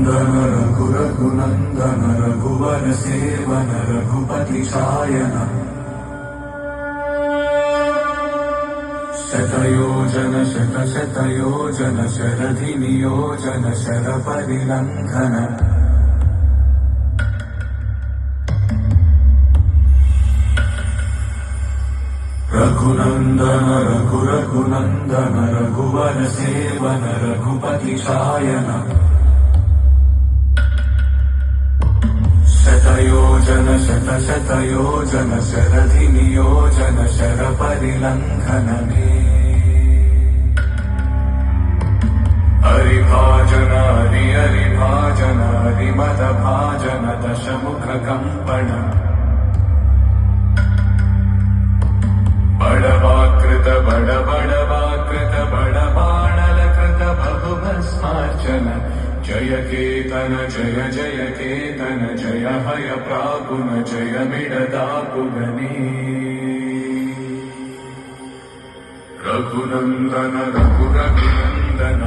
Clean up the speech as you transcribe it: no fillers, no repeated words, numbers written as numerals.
रघुनन्दन रघुनन्दन रघुवर seven Raghupati Shayan शतयोजन शतयोजन शरधि नियोजन शरपरिलङ्घन रघुनन्दन रघुनन्दन रघुवर seven Raghupati Shayan शतयोजन शतयोजन शरधि नियोजन शरपरिलङ्घन हरिभाजन हरिभाजन हरिमदभाजन दशमुख कंपन बड़वाकृत बड़वाकृत बड़बाणलकृत बहुभस्मार्चन जय केतन जय जय केतन जय हय प्रापुन जय मिडदापुगनी रघुनन्दन रघुनन्दन